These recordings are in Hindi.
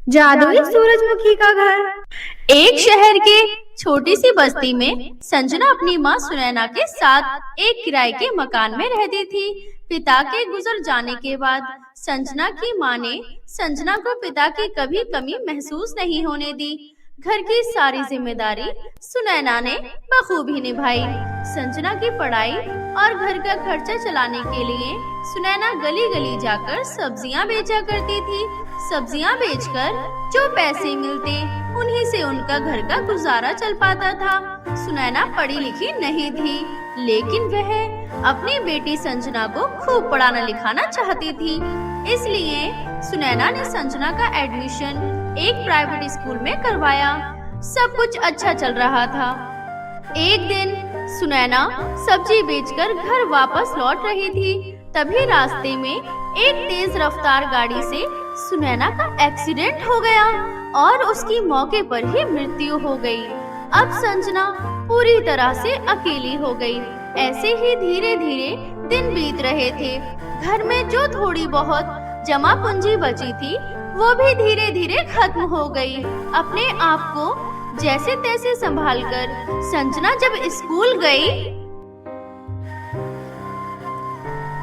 जादुई सूरजमुखी का घर। एक शहर के छोटी सी बस्ती में संजना अपनी माँ सुनैना के साथ एक किराए के मकान में रहती थी। पिता के गुजर जाने के बाद संजना की माँ ने संजना को पिता की कभी कमी महसूस नहीं होने दी। घर की सारी जिम्मेदारी सुनैना ने बखूबी निभाई। संजना की पढ़ाई और घर का खर्चा चलाने के लिए सुनैना गली गली जाकर सब्जियां बेचा करती थी। सब्जियां बेचकर जो पैसे मिलते उन्हीं से उनका घर का गुजारा चल पाता था। सुनैना पढ़ी लिखी नहीं थी, लेकिन वह अपनी बेटी संजना को खूब पढ़ाना लिखाना चाहती थी। इसलिए सुनैना ने संजना का एडमिशन एक प्राइवेट स्कूल में करवाया। सब कुछ अच्छा चल रहा था। एक दिन सुनैना सब्जी बेचकर घर वापस लौट रही थी। तभी रास्ते में एक तेज रफ्तार गाड़ी से सुनैना का एक्सीडेंट हो गया और उसकी मौके पर ही मृत्यु हो गई। अब संजना पूरी तरह से अकेली हो गई। ऐसे ही धीरे धीरे दिन बीत रहे थे। घर में जो थोड़ी बहुत जमा पूंजी बची थी वो भी धीरे धीरे खत्म हो गई। अपने आप को जैसे तैसे संभालकर संजना जब स्कूल गई।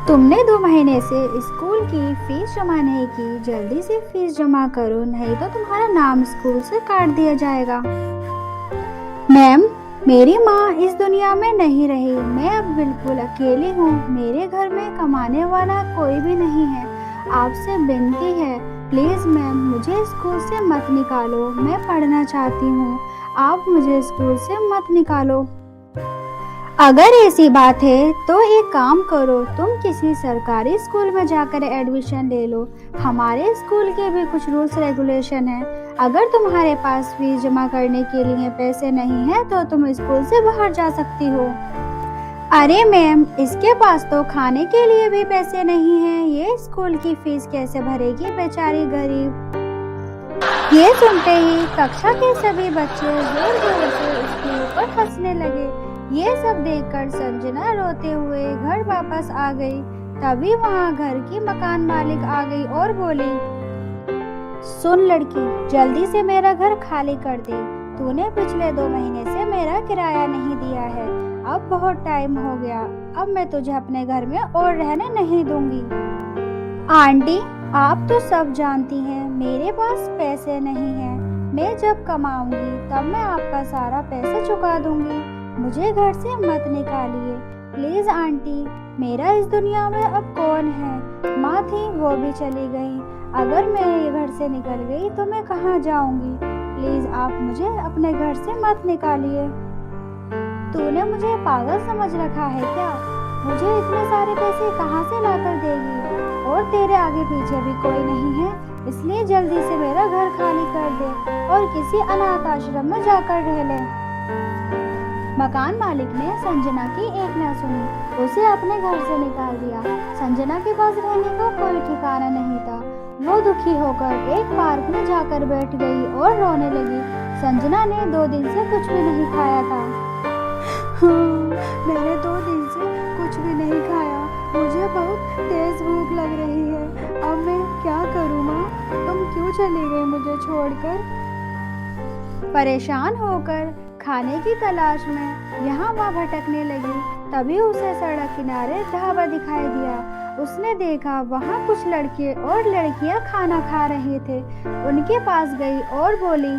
तुमने 2 महीने से स्कूल की फीस जमा नहीं की, जल्दी से फीस जमा करो, नहीं तो तुम्हारा नाम स्कूल से काट दिया जाएगा। मैम, मेरी माँ इस दुनिया में नहीं रही, मैं अब बिल्कुल अकेली हूँ। मेरे घर में कमाने वाला कोई भी नहीं है। आपसे विनती है, प्लीज मैम मुझे स्कूल से मत निकालो, मैं पढ़ना चाहती हूँ। आप मुझे स्कूल से मत निकालो। अगर ऐसी बात है तो एक काम करो, तुम किसी सरकारी स्कूल में जाकर एडमिशन ले लो। हमारे स्कूल के भी कुछ रूल्स रेगुलेशन हैं। अगर तुम्हारे पास फीस जमा करने के लिए पैसे नहीं है तो तुम स्कूल से बाहर जा सकती हो। अरे मैम, इसके पास तो खाने के लिए भी पैसे नहीं हैं। ये स्कूल की फीस कैसे भरेगी बेचारी गरीब। ये सुनते ही कक्षा के सभी बच्चे जोर जोर से उसके ऊपर हंसने लगे। ये सब देखकर संजना रोते हुए घर वापस आ गई। तभी वहाँ घर की मकान मालिक आ गई और बोली, सुन लड़की, जल्दी से मेरा घर खाली कर दे। तूने पिछले 2 महीने से मेरा किराया नहीं दिया है। अब बहुत टाइम हो गया। अब मैं तुझे अपने घर में और रहने नहीं दूंगी। आंटी, आप तो सब जानती हैं मेरे पास पैसे नहीं हैं। मैं जब कमाऊंगी तब मैं आपका सारा पैसा चुका दूंगी। मुझे घर से मत निकालिए प्लीज आंटी। मेरा इस दुनिया में अब कौन है? माँ थी, वो भी चली गई। अगर मैं ये घर से निकल गई तो मैं कहाँ जाऊंगी? प्लीज आप मुझे अपने घर से मत निकालिए। तूने मुझे पागल समझ रखा है क्या? मुझे इतने सारे पैसे कहाँ से लाकर देगी? और तेरे आगे पीछे भी कोई नहीं है, इसलिए जल्दी से मेरा घर खाली कर दे और किसी अनाथ आश्रम में जाकर रह ले। मकान मालिक ने संजना की एक न सुनी, उसे अपने घर से निकाल दिया। संजना के पास रहने का कोई ठिकाना नहीं था। वो दुखी होकर एक पार्क में जाकर बैठ गई और रोने लगी। संजना ने 2 दिन से कुछ भी नहीं खाया था। मैंने 2 दिन से कुछ भी नहीं खाया। मुझे बहुत तेज भूख लग रही है। अब मैं क्या करूँ माँ? तुम क्यों चली गई मुझे छोड़कर? परेशान होकर खाने की तलाश में यहाँ वहाँ भटकने लगी। तभी उसे सड़क किनारे ढाबा दिखाई दिया। उसने देखा वहाँ कुछ लड़के और लड़कियाँ खाना खा रहे थे। उनके पास गई और बोली,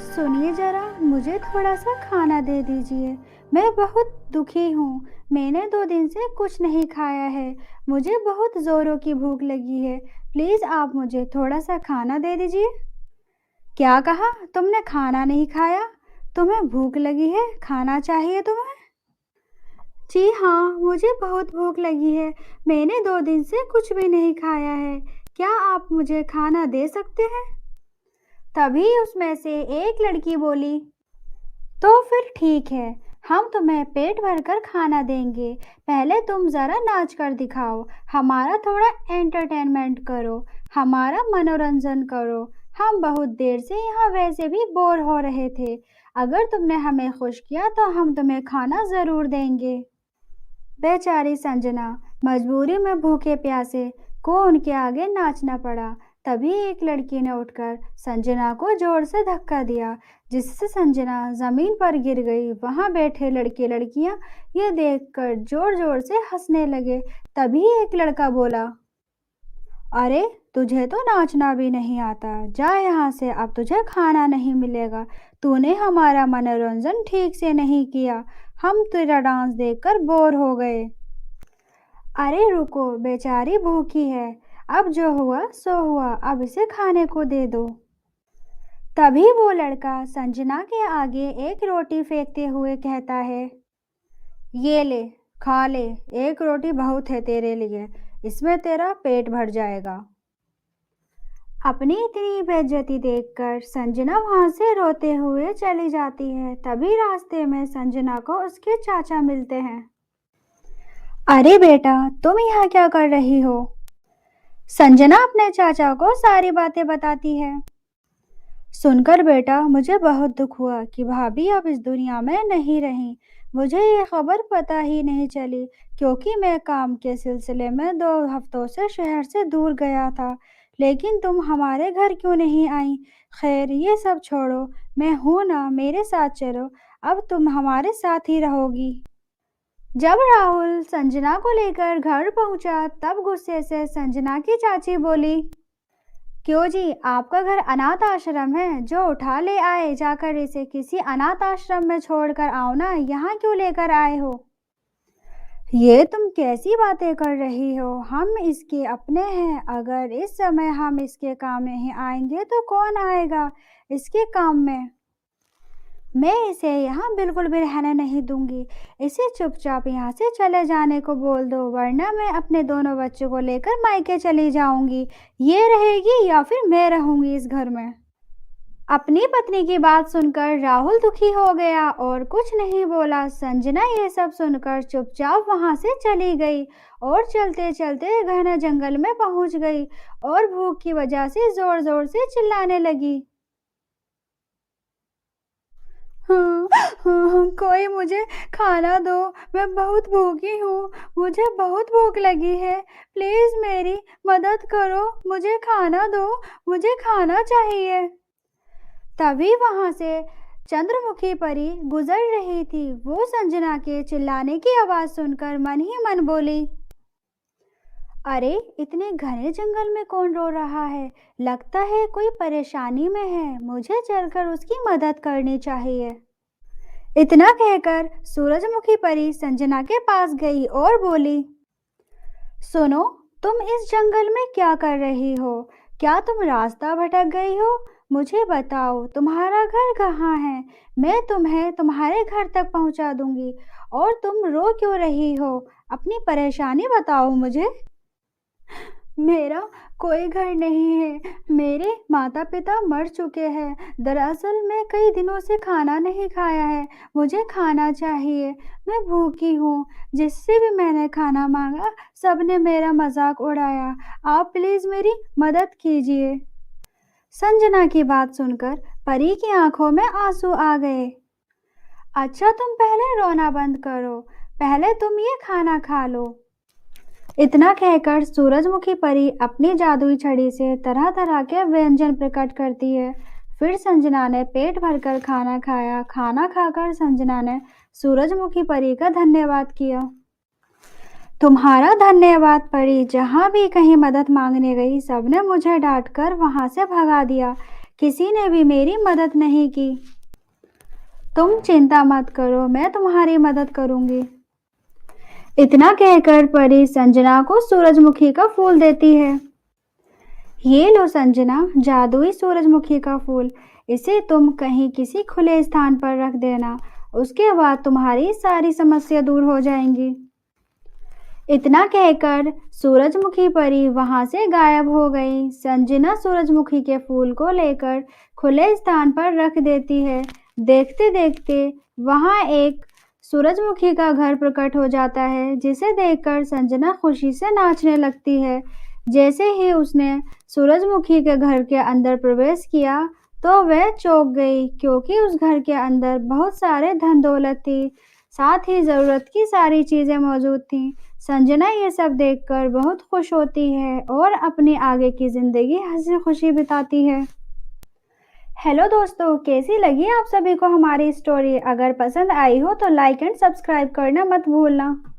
सुनिए जरा, मुझे थोड़ा सा खाना दे दीजिए। मैं बहुत दुखी हूँ। मैंने 2 दिन से कुछ नहीं खाया है। मुझे बहुत जोरों की भूख लगी है। प्लीज आप मुझे थोड़ा सा खाना दे दीजिए। क्या कहा? तुमने खाना नहीं खाया? तुम्हें भूख लगी है? खाना चाहिए तुम्हें? जी हाँ, मुझे बहुत भूख लगी है। मैंने 2 दिन से कुछ भी नहीं खाया है। क्या आप मुझे खाना दे सकते हैं? तभी उसमें से एक लड़की बोली, तो फिर ठीक है, हम तुम्हें पेट भरकर खाना देंगे। पहले तुम जरा नाच कर दिखाओ, हमारा थोड़ा एंटरटेनमेंट करो, हमारा मनोरंजन करो। हम बहुत देर से यहाँ वैसे भी बोर हो रहे थे। अगर तुमने हमें खुश किया तो हम तुम्हें खाना जरूर देंगे। बेचारी संजना मजबूरी में भूखे प्यासे को उनके आगे नाचना पड़ा। तभी एक लड़की ने उठकर संजना को जोर से धक्का दिया, जिससे संजना जमीन पर गिर गई। वहां बैठे लड़के लड़कियां ये देखकर जोर जोर से हंसने लगे। तभी एक लड़का बोला, अरे तुझे तो नाचना भी नहीं आता, जा यहाँ से, अब तुझे खाना नहीं मिलेगा। तूने हमारा मनोरंजन ठीक से नहीं किया, हम तेरा डांस देखकर बोर हो गए। अरे रुको, बेचारी भूखी है, अब जो हुआ सो हुआ, अब इसे खाने को दे दो। तभी वो लड़का संजना के आगे एक रोटी फेंकते हुए कहता है, ये ले, खा ले, एक रोटी बहुत है तेरे लिए, इसमें तेरा पेट भर जाएगा। अपनी इतनी बेइज्जती देखकर संजना वहां से रोते हुए चली जाती है। तभी रास्ते में संजना को उसके चाचा मिलते हैं। अरे बेटा, तुम यहाँ क्या कर रही हो? संजना अपने चाचा को सारी बातें बताती है। सुनकर बेटा मुझे बहुत दुख हुआ कि भाभी अब इस दुनिया में नहीं रही। मुझे ये खबर पता ही नहीं चली, क्योंकि मैं काम के सिलसिले में 2 हफ्तों से शहर से दूर गया था। लेकिन तुम हमारे घर क्यों नहीं आई? खैर ये सब छोड़ो, मैं हूं ना, मेरे साथ चलो, अब तुम हमारे साथ ही रहोगी। जब राहुल संजना को लेकर घर पहुंचा, तब गुस्से से संजना की चाची बोली, क्यों जी, आपका घर अनाथ आश्रम है? जो उठा ले आए, जाकर इसे किसी अनाथ आश्रम में छोड़कर आओ ना, यहाँ क्यों लेकर आए हो? ये तुम कैसी बातें कर रही हो? हम इसके अपने हैं, अगर इस समय हम इसके काम नहीं आएंगे तो कौन आएगा इसके काम में? मैं इसे यहाँ बिल्कुल भी रहने नहीं दूंगी। इसे चुपचाप यहाँ से चले जाने को बोल दो, वरना मैं अपने दोनों बच्चों को लेकर मायके चली जाऊंगी। ये रहेगी या फिर मैं रहूंगी इस घर में। अपनी पत्नी की बात सुनकर राहुल दुखी हो गया और कुछ नहीं बोला। संजना ये सब सुनकर चुपचाप वहां से चली गई और चलते चलते घने जंगल में पहुंच गई और भूख की वजह से जोर जोर से चिल्लाने लगी, कोई मुझे खाना दो, मैं बहुत भूखी हूँ, मुझे बहुत भूख लगी है, प्लीज मेरी मदद करो, मुझे खाना दो, मुझे खाना चाहिए। तभी वहां से चंद्रमुखी परी गुजर रही थी। वो संजना के चिल्लाने की आवाज सुनकर मन ही मन बोली, अरे इतने घने जंगल में कौन रो रहा है? लगता है कोई परेशानी में है, मुझे चलकर उसकी मदद करनी चाहिए। इतना कहकर सूरजमुखी परी संजना के पास गई और बोली, सुनो, तुम इस जंगल में क्या कर रही हो? क्या तुम रास्ता भटक गई हो? मुझे बताओ, तुम्हारा घर कहाँ है? मैं तुम्हें तुम्हारे घर तक पहुंचा दूंगी। और तुम रो क्यों रही हो? अपनी परेशानी बताओ मुझे। मेरा कोई घर नहीं है, मेरे माता पिता मर चुके हैं। दरअसल मैं कई दिनों से खाना नहीं खाया है, मुझे खाना चाहिए, मैं भूखी हूँ। जिससे भी मैंने खाना मांगा सबने मेरा मजाक उड़ाया, आप प्लीज मेरी मदद कीजिए। संजना की बात सुनकर परी की आंखों में आंसू आ गए। अच्छा, तुम पहले रोना बंद करो, पहले तुम ये खाना खा लो। इतना कहकर सूरजमुखी परी अपनी जादुई छड़ी से तरह तरह के व्यंजन प्रकट करती है। फिर संजना ने पेट भरकर खाना खाया। खाना खाकर संजना ने सूरजमुखी परी का धन्यवाद किया। तुम्हारा धन्यवाद परी, जहाँ भी कहीं मदद मांगने गई सबने मुझे डांटकर वहां से भगा दिया, किसी ने भी मेरी मदद नहीं की। तुम चिंता मत करो, मैं तुम्हारी मदद करूंगी। इतना कहकर परी संजना को सूरजमुखी का फूल देती है। ये लो संजना, जादुई सूरजमुखी का फूल, इसे तुम कहीं किसी खुले स्थान पर रख देना, उसके बाद तुम्हारी सारी समस्या दूर हो जाएंगी। इतना कहकर सूरजमुखी परी वहां से गायब हो गई। संजना सूरजमुखी के फूल को लेकर खुले स्थान पर रख देती है। देखते देखते वहां एक सूरजमुखी का घर प्रकट हो जाता है, जिसे देखकर संजना खुशी से नाचने लगती है। जैसे ही उसने सूरजमुखी के घर के अंदर प्रवेश किया तो वह चौंक गई, क्योंकि उस घर के अंदर बहुत सारे धन दौलत थी, साथ ही जरूरत की सारी चीजें मौजूद थीं। संजना ये सब देखकर बहुत खुश होती है और अपनी आगे की जिंदगी हंसी खुशी बिताती है। हेलो दोस्तों, कैसी लगी आप सभी को हमारी स्टोरी? अगर पसंद आई हो तो लाइक एंड सब्सक्राइब करना मत भूलना।